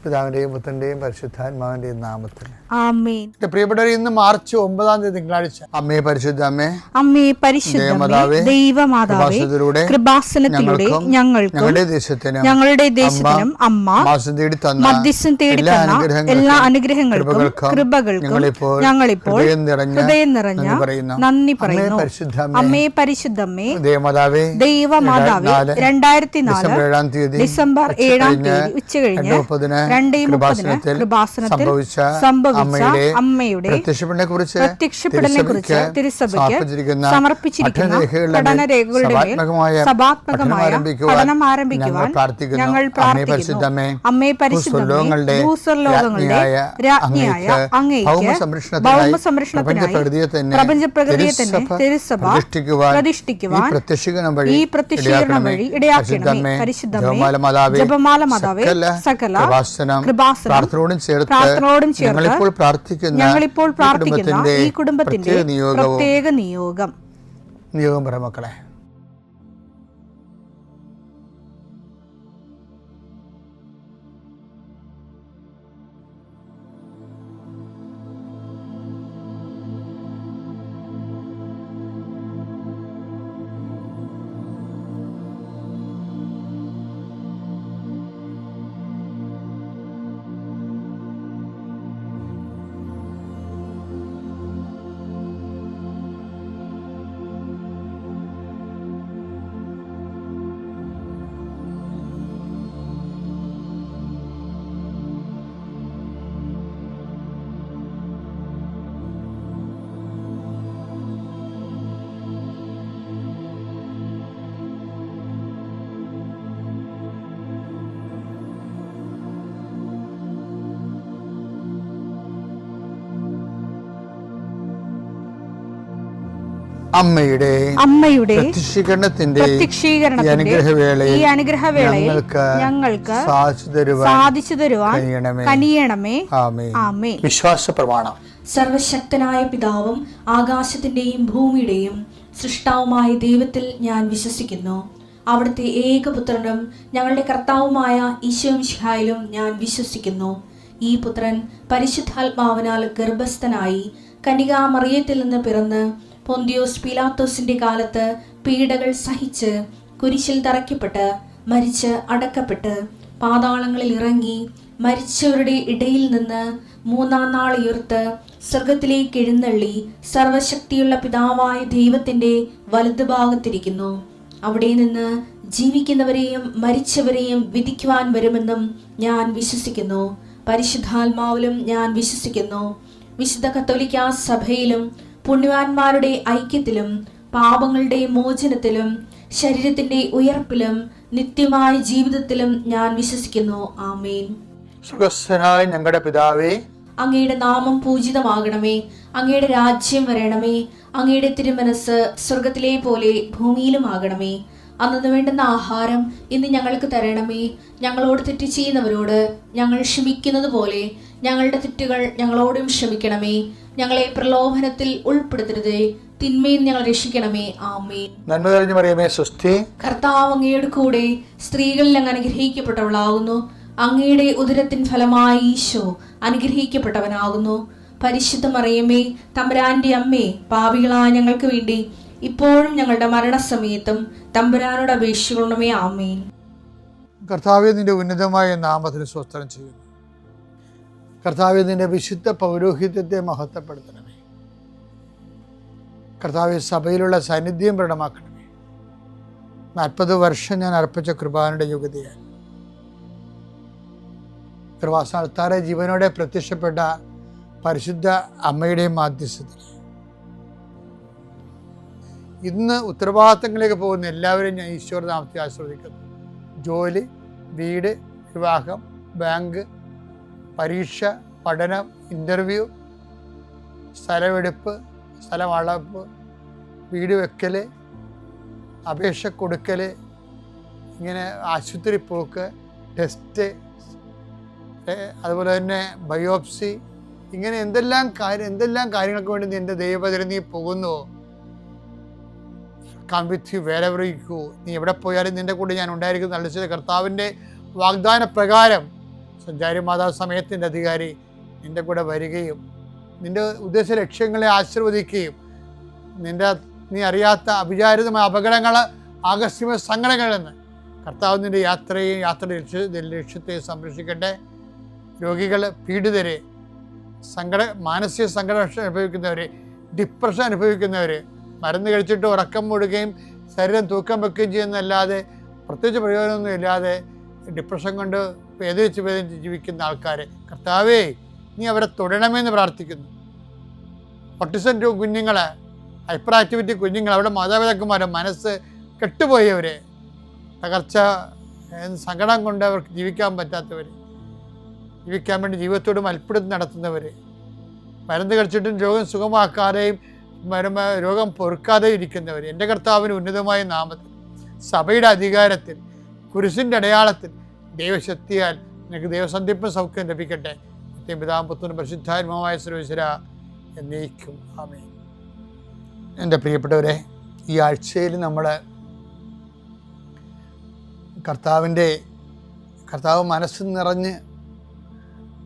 പിതാവിന്റെയും പുത്രന്റെയും പരിശുദ്ധാത്മാവിന്റെയും നാമത്തിൽ ആമേൻ. പ്രിയപ്പെട്ടവരെ, ഇന്ന് മാർച്ച് 9 തിങ്കളാഴ്ച. അമ്മേ പരിശുദ്ധ അമ്മേ, അമ്മേ പരിശുദ്ധ ദൈവമാതാവേ, കൃപാസനത്തിലൂടെ ഞങ്ങൾക്കും ഞങ്ങളുടെ ദേശത്തിനും അമ്മ മധ്യസ്ഥം തേടി തന്ന എല്ലാ അനുഗ്രഹങ്ങൾക്കും കൃപകൾക്കും ഞങ്ങളിപ്പോൾ ഹൃദയം നിറഞ്ഞ നന്ദി പറയുന്നു. അമ്മേ പരിശുദ്ധമ്മേ, ദൈവമാതാവേ, 2004 ഡിസംബർ 7 ഉച്ചകഴിഞ്ഞ് 2:30 കൃപാസനത്തിൽ സംഭവിച്ച അമ്മയുടെ പ്രത്യക്ഷപ്പെടലിനെക്കുറിച്ച് തിരുസഭയ്ക്ക് സമർപ്പിച്ചിരിക്കുന്ന പഠനരേഖകളുടെ മേൽ സഭാത്മകമായ പഠനം ആരംഭിക്കുവാൻ ഞങ്ങൾ പ്രാർത്ഥിക്കുന്നു. അമ്മേ പരിശുദ്ധമേ, ഭൂസ്വർലോകങ്ങളുടെ രാജ്ഞിയായ അങ്ങേയ്ക്ക് ഭൗമസംരക്ഷണത്തിനായി പ്രപഞ്ചപ്രകൃതിയെ തന്നെ തിരുസഭ പ്രതിഷ്ഠിക്കുവാൻ ഈ പ്രത്യക്ഷീകരണം വഴി ഇടയാക്കണമേ. പരിശുദ്ധമേ, ജപമാല മാതാവേ, സകല പ്രാർത്ഥനയോടും ചേർത്ത് ഞങ്ങളിപ്പോൾ പ്രാർത്ഥിക്കുന്ന ഈ കുടുംബത്തിന്റെ പ്രത്യേക നിയോഗം പറ മക്കളെ. അമ്മയുടെ പ്രത്യക്ഷീകരണത്തിന്റെ ഈ അനുഗ്രഹവേളയിൽ ഞങ്ങൾക്ക് സാധിച്ചു തരുവാൻ കനിയണമേ. ആമേൻ. വിശ്വാസ പ്രമാണം. സർവശക്തനായ പിതാവും ആകാശത്തിന്റെയും ഭൂമിയുടെയും സൃഷ്ടാവുമായ ദൈവത്തിൽ ഞാൻ വിശ്വസിക്കുന്നു. അവിടുത്തെ ഏകപുത്രനും ഞങ്ങളുടെ കർത്താവുമായ ഈശോമിശിഹായിലും ഞാൻ വിശ്വസിക്കുന്നു. ഈ പുത്രൻ പരിശുദ്ധാത്മാവിനാൽ ഗർഭസ്ഥനായി കന്യകാമറിയത്തിൽ നിന്ന് പിറന്ന് പൊന്തിയോസ് പീലാത്തോസിന്റെ കാലത്ത് പീഡകൾ സഹിച്ച് കുരിശിൽ തറയ്ക്കപ്പെട്ട് മരിച്ച് അടക്കപ്പെട്ട് പാതാളങ്ങളിൽ ഇറങ്ങി മരിച്ചവരുടെ ഇടയിൽ നിന്ന് 3-ാം നാൾ ഉയർത്ത് സ്വർഗത്തിലേക്ക് എഴുന്നള്ളി സർവശക്തിയുള്ള പിതാവായ ദൈവത്തിന്റെ വലതുഭാഗത്തിരിക്കുന്നു. അവിടെ നിന്ന് ജീവിക്കുന്നവരെയും മരിച്ചവരെയും വിധിക്കുവാൻ വരുമെന്നും ഞാൻ വിശ്വസിക്കുന്നു. പരിശുദ്ധാത്മാവിലും ഞാൻ വിശ്വസിക്കുന്നു. വിശുദ്ധ കത്തോലിക്കാ സഭയിലും പുണ്യവാന്മാരുടെ ഐക്യത്തിലും പാപങ്ങളുടെ മോചനത്തിലും ശരീരത്തിന്റെ ഉയർപ്പിലും നിത്യമായ ജീവിതത്തിലും ഞാൻ വിശ്വസിക്കുന്നു. ആമേൻ. സ്വർഗ്ഗസ്ഥനായ ഞങ്ങളുടെ പിതാവേ, അങ്ങയുടെ നാമം പൂജിതമാകണമേ. അങ്ങയുടെ രാജ്യം വരണമേ. അങ്ങയുടെ തിരുമനസ് സ്വർഗത്തിലെ പോലെ ഭൂമിയിലും ആകണമേ. അന്നു വേണ്ടുന്ന ആഹാരം ഇന്ന് ഞങ്ങൾക്ക് തരണമേ. ഞങ്ങളോട് തെറ്റ് ചെയ്യുന്നവരോട് ഞങ്ങൾ ക്ഷമിക്കുന്നത് പോലെ ഞങ്ങളുടെ തെറ്റുകൾ ഞങ്ങളോടും ക്ഷമിക്കണമേ. ഞങ്ങളെ പ്രലോഭനത്തിൽ ഉൾപ്പെടുത്തരുതേ, തിന്മയിൽ ഞങ്ങൾ രക്ഷിക്കണമേ. ആമേൻ. നന്മ നിറഞ്ഞ മറിയമേ, സ്വസ്തി. കർത്താവ് അങ്ങയുടെ കൂടെ സ്ത്രീകളിൽ അങ്ങ് അനുഗ്രഹിക്കപ്പെട്ടവളാകുന്നു. അങ്ങയുടെ ഉദരത്തിൻ ഫലമായി ഈശോ അനുഗ്രഹിക്കപ്പെട്ടവനാകുന്നു. പരിശുദ്ധ മറിയമേ, തമ്പുരാന്റെ അമ്മേ, പാപികളായ ഞങ്ങൾക്ക് വേണ്ടി ഇപ്പോഴും ഞങ്ങളുടെ മരണസമയത്തും തമ്പുരാനോട് അപേക്ഷിക്കണമേ. ആമേൻ. കർത്താവേ, നിന്റെ ഉന്നതമായ നാമത്തിന് സ്തോത്രം ചെയ്യുന്നു. കർത്താവേ, നിന്റെ വിശുദ്ധ പൗരോഹിത്യത്തെ മഹത്വപ്പെടുത്തണമേ. കർത്താവേ, സഭയിലുള്ള സാന്നിധ്യം പ്രകടമാക്കണമേ. 40 വർഷം ഞാൻ അർപ്പിച്ച കൃപാനയുടെ യോഗ്യതയാൽ കൃപാസ്ഥാനത്താറെ ജീവനോടെ പ്രത്യക്ഷപ്പെട്ട പരിശുദ്ധ അമ്മയുടെയും മാധ്യസ്ഥത്തിൽ ഇന്ന് ഉത്തരവാദിത്തങ്ങളിലേക്ക് പോകുന്ന എല്ലാവരെയും ഞാൻ ഈശ്വര നാമത്തെ ആശ്രയിക്കുന്നു. ജോലി, വീട്, വിവാഹം, ബാങ്ക്, പരീക്ഷ, പഠനം, ഇൻ്റർവ്യൂ, സ്ഥലമെടുപ്പ്, സ്ഥലം അളപ്പ്, വീട് വെക്കൽ, അപേക്ഷ കൊടുക്കൽ, ഇങ്ങനെ ആശുപത്രി പോക്ക്, ടെസ്റ്റ്, അതുപോലെ തന്നെ ബയോപ്സി, ഇങ്ങനെ എന്തെല്ലാം കാര്യങ്ങൾക്ക് വേണ്ടി നിൻ്റെ ദൈവപതിൽ നീ പോകുന്നുവോ, come with you wherever you go. നീ എവിടെ പോയാലും നിൻ്റെ കൂടെ ഞാൻ ഉണ്ടായിരിക്കും. നല്ല കർത്താവിൻ്റെ വാഗ്ദാന പ്രകാരം സഞ്ചാരി മാതാവ് സമയത്തിൻ്റെ അധികാരി നിൻ്റെ കൂടെ വരികയും നിൻ്റെ ഉദ്ദേശ ലക്ഷ്യങ്ങളെ ആശീർവദിക്കുകയും നീ അറിയാത്ത അവിചാരിതമായ അപകടങ്ങൾ, ആകസ്മിക സങ്കടങ്ങളിൽ നിന്ന് കർത്താവ് നിൻ്റെ യാത്രയുടെ ലക്ഷ്യത്തെ സംരക്ഷിക്കട്ടെ. രോഗികൾ, പീഡിതരെ, മാനസിക സങ്കടം അനുഭവിക്കുന്നവർ, ഡിപ്രഷൻ അനുഭവിക്കുന്നവർ, മരുന്ന് കഴിച്ചിട്ട് ഉറക്കം മൂടുകയും ശരീരം തൂക്കം വെക്കുകയും ചെയ്യുന്നതല്ലാതെ പ്രത്യേകിച്ച് പ്രയോജനമൊന്നും ഇല്ലാതെ ഡിപ്രഷൻ കൊണ്ട് വേദനിച്ച് ജീവിക്കുന്ന ആൾക്കാർ, കർത്താവേ നീ അവരെ തൊടണമെന്ന് പ്രാർത്ഥിക്കുന്നു. ഓട്ടിസം കുഞ്ഞുങ്ങൾ, ഹൈപ്പർ ആക്ടിവിറ്റി കുഞ്ഞുങ്ങൾ, അവിടെ മാതാപിതാക്കന്മാരെ മനസ്സ് കെട്ടുപോയവർ, തകർച്ച സങ്കടം കൊണ്ട് അവർക്ക് ജീവിക്കാൻ പറ്റാത്തവർ, ജീവിക്കാൻ വേണ്ടി ജീവിതത്തോട് മൽപ്പിടുത്തം നടത്തുന്നവർ, മരുന്ന് കഴിച്ചിട്ടും രോഗം സുഖമാക്കാതെയും രോഗം പൊറുക്കാതെയും ഇരിക്കുന്നവർ, എൻ്റെ കർത്താവിന് ഉന്നതമായ നാമത്തിൽ, സഭയുടെ അധികാരത്തിൽ, കുരിശിൻ്റെ അടയാളത്തിൽ, ദൈവശക്തിയാൽ നിനക്ക് ദൈവസന്ധിപ്പും സൗഖ്യം ലഭിക്കട്ടെ. പിതാവും പുത്രനും പരിശുദ്ധാത്മാവായ സർവ്വേശ്വര എന്നേക്കും ആമേൻ. എൻ്റെ പ്രിയപ്പെട്ടവരെ, ഈ ആഴ്ചയിൽ നമ്മൾ കർത്താവ് മനസ്സ് നിറഞ്ഞ്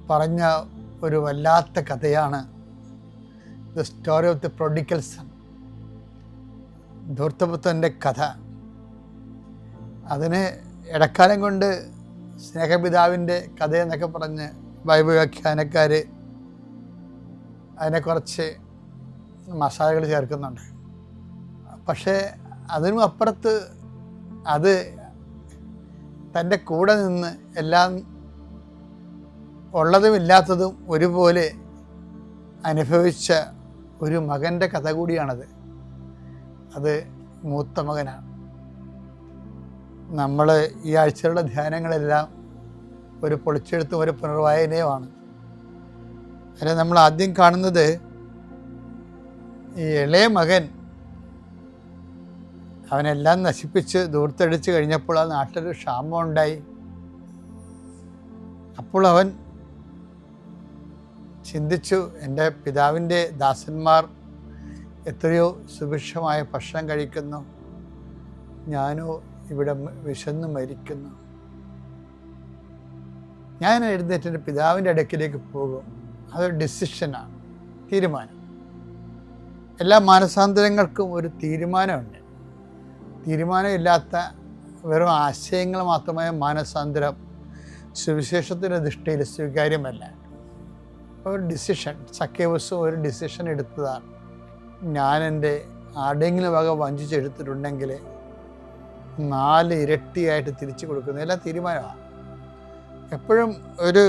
പറഞ്ഞ ഒരു വല്ലാത്ത കഥയാണ് the story of the prodigal son, ധൂർത്തപുത്രൻ്റെ കഥ. അതിന് ഇടക്കാലം കൊണ്ട് സ്നേഹപിതാവിൻ്റെ കഥ എന്നൊക്കെ പറഞ്ഞ് ബൈബിൾ വ്യാഖ്യാനക്കാർ അതിനെ കുറച്ച് മസാലകൾ ചേർക്കുന്നുണ്ട്. പക്ഷേ അതിനും അപ്പുറത്ത് അത് തൻ്റെ കൂടെ നിന്ന് എല്ലാം ഉള്ളതും ഇല്ലാത്തതും ഒരുപോലെ അനുഭവിച്ച ഒരു മകൻ്റെ കഥ കൂടിയാണത്. അത് മൂത്ത മകനാണ്. നമ്മൾ ഈ ആഴ്ചകളുടെ ധ്യാനങ്ങളെല്ലാം ഒരു പൊളിച്ചെഴുത്തും ഒരു പുനർവായനയുമാണ്. അതിൽ നമ്മൾ ആദ്യം കാണുന്നത് ഈ ഇളയ മകൻ അവനെല്ലാം നശിപ്പിച്ച് ദൂർത്തടിച്ച് കഴിഞ്ഞപ്പോൾ ആ നാട്ടിലൊരു ക്ഷാമം ഉണ്ടായി. അപ്പോൾ അവൻ ചിന്തിച്ചു, എൻ്റെ പിതാവിൻ്റെ ദാസന്മാർ എത്രയോ സുഭിക്ഷമായ ഭക്ഷണം കഴിക്കുന്നു, ഞാനോ ഇവിടെ വിശന്ന് മരിക്കുന്നു. ഞാൻ എഴുന്നേറ്റ് എൻ്റെ പിതാവിൻ്റെ അടുക്കിലേക്ക് പോകും. അതൊരു ഡിസിഷനാണ്, തീരുമാനം. എല്ലാ മാനസാന്തരങ്ങൾക്കും ഒരു തീരുമാനമുണ്ട്. തീരുമാനമില്ലാത്ത വെറും ആശയങ്ങൾ മാത്രമായ മാനസാന്തരം സുവിശേഷത്തിൻ്റെ ദൃഷ്ടിയിൽ സ്വീകാര്യമല്ല. ഒരു ഡിസിഷൻ, സക്കേവസും ഒരു ഡിസിഷൻ എടുത്തതാണ്. ഞാൻ എൻ്റെ ആടെങ്കിലും വക വഞ്ചിച്ചെടുത്തിട്ടുണ്ടെങ്കിൽ 4 ഇരട്ടിയായിട്ട് തിരിച്ചു കൊടുക്കുന്നത് എല്ലാം തീരുമാനമാണ്. എപ്പോഴും ഒരു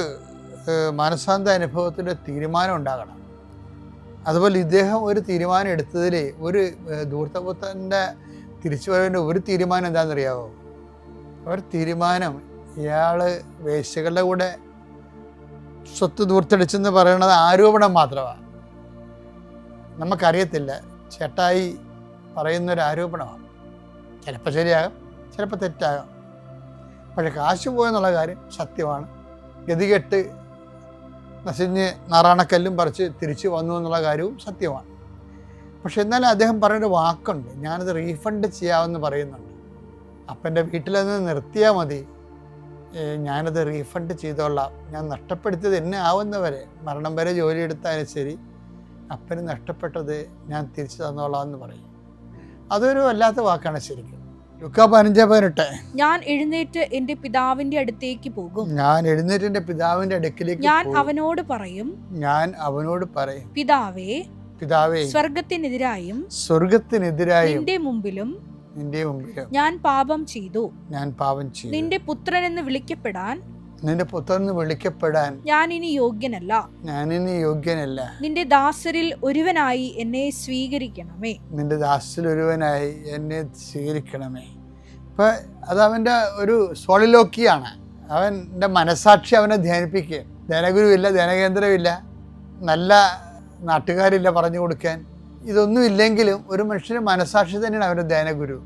മാനസാന്തര അനുഭവത്തിൻ്റെ തീരുമാനം ഉണ്ടാകണം. അതുപോലെ ഇദ്ദേഹം ഒരു തീരുമാനം എടുത്തതിൽ ഒരു ധൂർത്തപുത്രൻ്റെ തിരിച്ചുവരവിൻ്റെ ഒരു തീരുമാനം എന്താണെന്നറിയാമോ? ഒരു തീരുമാനം, ഇയാൾ വേശ്യകളുടെ കൂടെ സ്വത്ത് ധൂർത്തടിച്ചെന്ന് പറയുന്നത് ആരോപണം മാത്രമാണ്. നമുക്കറിയത്തില്ല, ചേട്ടായി പറയുന്നൊരു ആരോപണമാണ്. ചിലപ്പോൾ ശരിയാകും, ചിലപ്പോൾ തെറ്റാകാം. പക്ഷെ കാശ് പോയെന്നുള്ള കാര്യം സത്യമാണ്. ഗതികെട്ട് നശിഞ്ഞ് നാറാണക്കല്ലും പറിച്ച് തിരിച്ചു വന്നു എന്നുള്ള കാര്യവും സത്യമാണ്. പക്ഷെ എന്നാലും അദ്ദേഹം പറയുന്നൊരു വാക്കുണ്ട്, ഞാനത് റീഫണ്ട് ചെയ്യാമെന്ന് പറയുന്നുണ്ട്. അപ്പൻ്റെ വീട്ടിലത് നിർത്തിയാൽ മതി, ഞാനത് റീഫണ്ട് ചെയ്തോളാം, ഞാൻ നഷ്ടപ്പെടുത്തിയത് എന്നെ ആവുന്നവരെ, മരണം വരെ ജോലി എടുത്താലും ശരി, അപ്പന് നഷ്ടപ്പെട്ടത് ഞാൻ തിരിച്ചു തന്നോളാം എന്ന് പറയും. അതൊരു വല്ലാത്ത വാക്കാണ് ശരിക്കും. ലൂക്കാ 15:18, ഞാൻ എഴുന്നേറ്റ് എൻ്റെ പിതാവിൻ്റെ അടുത്തേക്ക് പോകും. ഞാൻ എഴുന്നേറ്റ് എൻ്റെ പിതാവിൻ്റെ അടുക്കിലേക്ക് ഞാൻ അവനോട് പറയും. പിതാവേ, സ്വർഗത്തിനെതിരായും നിന്റെ മുമ്പിലും ഞാൻ പാപം ചെയ്തു. നിന്റെ പുത്രൻ എന്ന് വിളിക്കപ്പെടാൻ ഞാൻ ഇനി യോഗ്യനല്ല. നിന്റെ ദാസരിൽ ഒരുവനായി എന്നെ സ്വീകരിക്കണമേ. ഇപ്പൊ അത് അവൻ്റെ ഒരു സോളിലോക്കിയാണ്. അവൻ്റെ മനസാക്ഷി അവനെ ധ്യാനിപ്പിക്കുക. ധ്യാനഗുരുവില്ല, ധ്യാനകേന്ദ്രമില്ല, നല്ല നാട്ടുകാരില്ല പറഞ്ഞു കൊടുക്കാൻ. ഇതൊന്നും ഇല്ലെങ്കിലും ഒരു മനുഷ്യന് മനസാക്ഷി തന്നെയാണ് അവൻ്റെ ധ്യാനഗുരു.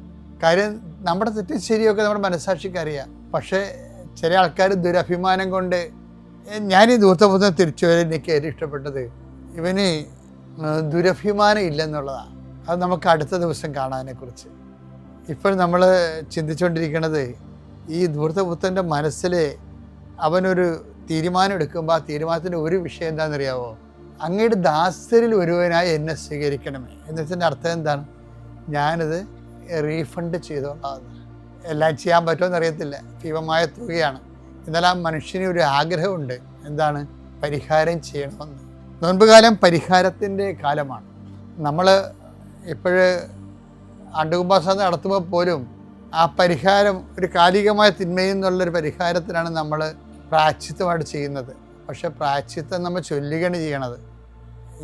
കാര്യം നമ്മുടെ തെറ്റും ശരിയൊക്കെ നമ്മുടെ മനസാക്ഷിക്ക് അറിയാം. പക്ഷേ ചില ആൾക്കാർ ദുരഭിമാനം കൊണ്ട്, ഞാനീ ധൂർത്തപുത്രനെ തിരിച്ചു വരെ എനിക്ക് ഏറ്റവും ഇഷ്ടപ്പെട്ടത് ഇവന് ദുരഭിമാനം ഇല്ലെന്നുള്ളതാണ്. അത് നമുക്ക് അടുത്ത ദിവസം കാണാനെക്കുറിച്ച്. ഇപ്പോൾ നമ്മൾ ചിന്തിച്ചുകൊണ്ടിരിക്കുന്നത് ഈ ധൂർത്തപുത്രൻ്റെ മനസ്സിൽ അവനൊരു തീരുമാനം എടുക്കുമ്പോൾ ആ തീരുമാനത്തിൻ്റെ ഒരു വിഷയം എന്താണെന്നറിയാവോ? അങ്ങയുടെ ദാസരിൽ ഒരുവനായി എന്നെ സ്വീകരിക്കണമേ എന്നതിൻ്റെ അർത്ഥം എന്താണ്? ഞാനിത് റീഫണ്ട് ചെയ്തോളാം. എല്ലാം ചെയ്യാൻ പറ്റുമെന്ന് അറിയത്തില്ല, ഭീമമായ തുകയാണ്. എന്നാൽ ആ മനുഷ്യന് ഒരു ആഗ്രഹമുണ്ട്. എന്താണ്? പരിഹാരം ചെയ്യണമെന്ന്. നോൻപുകാലം പരിഹാരത്തിൻ്റെ കാലമാണ്. നമ്മൾ ഇപ്പോഴ് ആണ്ടുകുംഭാസം നടത്തുമ്പോൾ പോലും ആ പരിഹാരം ഒരു കാലികമായ തിന്മയിൽ നിന്നുള്ളൊരു പരിഹാരത്തിനാണ് നമ്മൾ പ്രായശ്ചിത്തമായിട്ട് ചെയ്യുന്നത്. പക്ഷെ പ്രായശ്ചിത്തം നമ്മൾ ചൊല്ലുകയാണ് ചെയ്യണത്.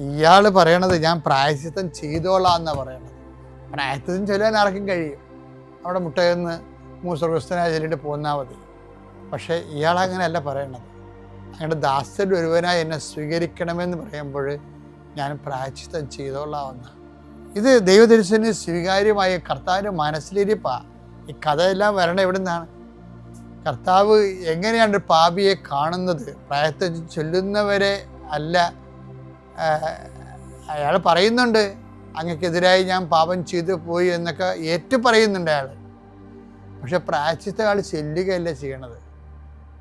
ഇയാൾ പറയണത് ഞാൻ പ്രായശ്ചിത്തം ചെയ്തോളാം എന്നാണ് പറയണത്. പ്രായശ്ചിത്തം ചൊല്ലാൻ ആർക്കും കഴിയും, അവിടെ മുട്ടയെന്ന് മൂസ്വർഗസ്ഥനായ ചൊല്ലിട്ട് പോന്നാൽ മതി. പക്ഷേ ഇയാളങ്ങനെയല്ല പറയണത്. അങ്ങയുടെ ദാസരിൽ ഒരുവനായി എന്നെ സ്വീകരിക്കണമെന്ന് പറയുമ്പോൾ ഞാൻ പ്രായശ്ചിത്തം ചെയ്തോളാമെന്ന്. ഇത് ദൈവദർശന സ്വീകാര്യമായ കർത്താവിൻ്റെ മനസ്സിലിരിപ്പാണ്. ഈ കഥയെല്ലാം വരണം എവിടെ നിന്നാണ്? കർത്താവ് എങ്ങനെയാണ് പാപിയെ കാണുന്നത്? പ്രായത്തെ ചൊല്ലുന്നവരെ അല്ല. അയാൾ പറയുന്നുണ്ട് അങ്ങക്കെതിരായി ഞാൻ പാപം ചെയ്തു പോയി എന്നൊക്കെ ഏറ്റു പറയുന്നുണ്ട് അയാൾ. പക്ഷെ പ്രായശ്ചിത്തം അയാൾ ചെല്ലുകയല്ല ചെയ്യണത്,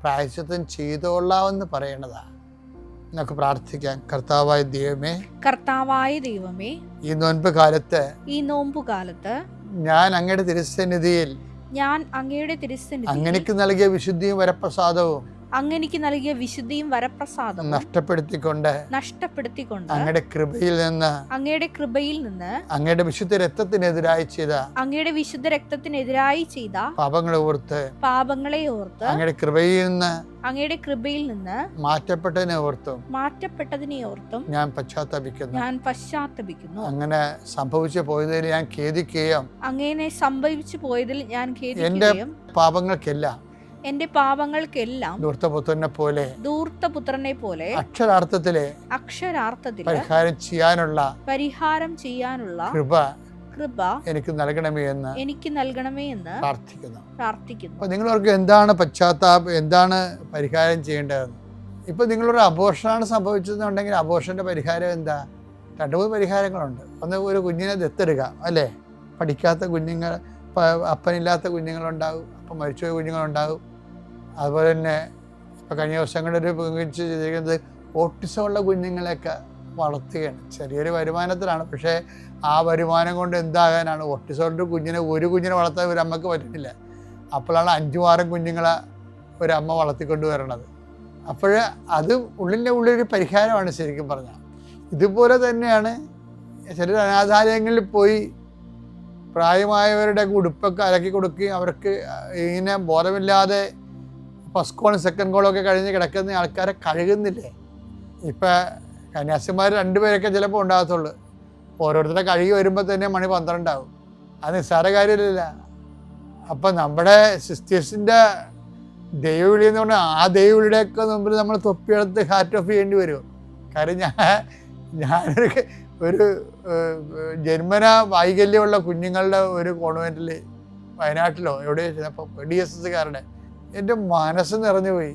പ്രായശ്ചിത്തം ചെയ്തോളാമെന്ന് പറയണതാണ്. നമുക്ക് പ്രാർത്ഥിക്കാം. കർത്താവായ ദൈവമേ, ഈ നോൻപുകാലത്ത് ഞാൻ അങ്ങയുടെ തിരുസന്നിധിയിൽ അങ്ങനെക്ക് നൽകിയ വിശുദ്ധിയും വരപ്രസാദവും നഷ്ടപ്പെടുത്തിക്കൊണ്ട് അങ്ങയുടെ കൃപയിൽ നിന്ന് അങ്ങയുടെ വിശുദ്ധ രക്തത്തിനെതിരായി ചെയ്ത പാപങ്ങളെ ഓർത്ത് അങ്ങയുടെ കൃപയിൽ നിന്ന് മാറ്റപ്പെട്ടതിനെ ഓർത്തും ഞാൻ പശ്ചാത്തപിക്കുന്നു. അങ്ങനെ സംഭവിച്ചു പോയതിൽ ഞാൻ ഖേദിക്കുകയും എന്റെ പാപങ്ങൾക്കെല്ലാം ധൂർത്തപുത്രനെ പോലെ അക്ഷരാർത്ഥത്തിലെ പരിഹാരം ചെയ്യാനുള്ള കൃപ എനിക്ക് നൽകണമേ എന്ന് പ്രാർത്ഥിക്കുന്നു. അപ്പൊ നിങ്ങളവർക്ക് എന്താണ് പശ്ചാത്താപം, എന്താണ് പരിഹാരം ചെയ്യേണ്ടതെന്ന്? ഇപ്പൊ നിങ്ങളൊരു അബോർഷനാണ് സംഭവിച്ചതെന്നുണ്ടെങ്കിൽ അബോർഷന്റെ പരിഹാരം എന്താ? 2-3 പരിഹാരങ്ങളുണ്ട്. ഒന്ന്, ഒരു കുഞ്ഞിനെ ദത്തെടുക്കാം, അല്ലേ? പഠിക്കാത്ത കുഞ്ഞുങ്ങൾ, അപ്പനില്ലാത്ത കുഞ്ഞുങ്ങളുണ്ടാകും, അപ്പം മരിച്ചുപോയ കുഞ്ഞുങ്ങളുണ്ടാകും. അതുപോലെ തന്നെ ഇപ്പം കഴിഞ്ഞ ദിവസങ്ങളൊരു ചെയ്തിരിക്കുന്നത് ഓട്ടിസമുള്ള കുഞ്ഞുങ്ങളെയൊക്കെ വളർത്തുകയാണ്. ചെറിയൊരു വരുമാനത്തിലാണ്, പക്ഷേ ആ വരുമാനം കൊണ്ട് എന്താകാനാണ്? ഓട്ടിസമുള്ള ഒരു കുഞ്ഞിനെ വളർത്താൻ ഒരു അമ്മക്ക് പറ്റുന്നില്ല. അപ്പോഴാണ് 5-6 കുഞ്ഞുങ്ങളെ ഒരമ്മ വളർത്തിക്കൊണ്ട് വരണത്. അപ്പോൾ അത് ഉള്ളിൻ്റെ ഉള്ളൊരു പരിഹാരമാണ് ശരിക്കും പറഞ്ഞാൽ. ഇതുപോലെ തന്നെയാണ് ചില അനാഥാലയങ്ങളിൽ പോയി പ്രായമായവരുടെ ഉടുപ്പൊക്കെ അലക്കി കൊടുക്കുകയും അവർക്ക് ഇങ്ങനെ ബോധമില്ലാതെ ഫസ്റ്റ് കോളും സെക്കൻഡ് കോളും ഒക്കെ കഴിഞ്ഞ് കിടക്കുന്ന ആൾക്കാരെ കഴുകുന്നില്ലേ? ഇപ്പം കന്യാസിമാർ 2 പേരൊക്കെ ചിലപ്പോൾ ഉണ്ടാകത്തുള്ളൂ. ഓരോരുത്തരുടെ കഴുകി വരുമ്പോൾ തന്നെ മണി 12 ആവും. അത് നിസ്സാര കാര്യമില്ല. അപ്പം നമ്മുടെ സിസ്റ്റേഴ്സിൻ്റെ ദൈവവിളി എന്ന് പറഞ്ഞാൽ ആ ദൈവവിളിയുടെയൊക്കെ മുമ്പിൽ നമ്മൾ തൊപ്പിയെടുത്ത് ഹാറ്റ് ഓഫ് ചെയ്യേണ്ടി വരും. കാര്യം ഞാനൊരു ജന്മന വൈകല്യമുള്ള കുഞ്ഞുങ്ങളുടെ ഒരു കോൺവെൻറ്റിൽ വയനാട്ടിലോ എവിടെയോ ചെന്നപ്പോൾ DSSകാരുടെ എൻ്റെ മനസ്സ് നിറഞ്ഞു പോയി.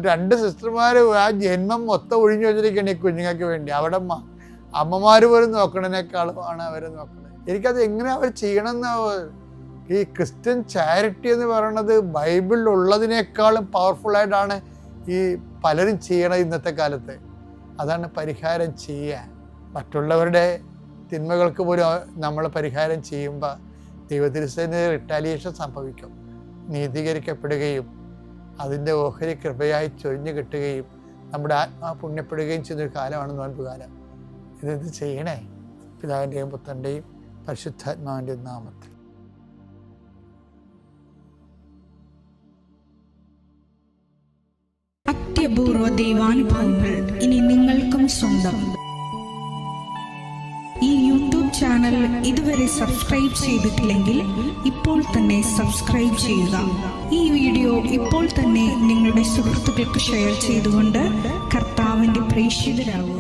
2 സിസ്റ്റർമാർ ആ ജന്മം മൊത്തം ഒഴിഞ്ഞു വെച്ചിരിക്കുകയാണ് ഈ കുഞ്ഞുങ്ങൾക്ക് വേണ്ടി. അവിടെ അമ്മമാർ പോലും നോക്കണതിനേക്കാളുമാണ് അവർ നോക്കുന്നത്. എനിക്കത് എങ്ങനെ അവർ ചെയ്യണമെന്ന്, ഈ ക്രിസ്ത്യൻ ചാരിറ്റി എന്ന് പറയുന്നത് ബൈബിളിലുള്ളതിനേക്കാളും പവർഫുള്ളായിട്ടാണ് ഈ പലരും ചെയ്യണത് ഇന്നത്തെ കാലത്ത്. അതാണ് പരിഹാരം ചെയ്യുക. മറ്റുള്ളവരുടെ തിന്മകൾക്ക് പോലും നമ്മൾ പരിഹാരം ചെയ്യുമ്പോൾ ദൈവത്തിരുസേന റിട്ടാലിയേഷൻ സംഭവിക്കും, നീതീകരിക്കപ്പെടുകയും അതിൻ്റെ ഓഹരി കൃപയായി ചൊരിഞ്ഞു കിട്ടുകയും നമ്മുടെ ആത്മാവ് പുണ്യപ്പെടുകയും ചെയ്യുന്നൊരു കാലമാണ് നോൻപുകാലം. ഇത് ചെയ്യണേ പിതാവിൻ്റെയും പുത്രൻ്റെയും പരിശുദ്ധാത്മാവിൻ്റെയും നാമത്തിൽ. അത്യപൂർവ ദൈവാനുഭവങ്ങൾ ഇനി നിങ്ങൾക്കും സ്വന്തം. ഈ യൂട്യൂബ് ചാനൽ ഇതുവരെ സബ്സ്ക്രൈബ് ചെയ്തിട്ടില്ലെങ്കിൽ ഇപ്പോൾ തന്നെ സബ്സ്ക്രൈബ് ചെയ്യുക. ഈ വീഡിയോ ഇപ്പോൾ തന്നെ നിങ്ങളുടെ സുഹൃത്തുക്കൾക്ക് ഷെയർ ചെയ്തുകൊണ്ട് കർത്താവിൻ്റെ പ്രേക്ഷിതരാകുക.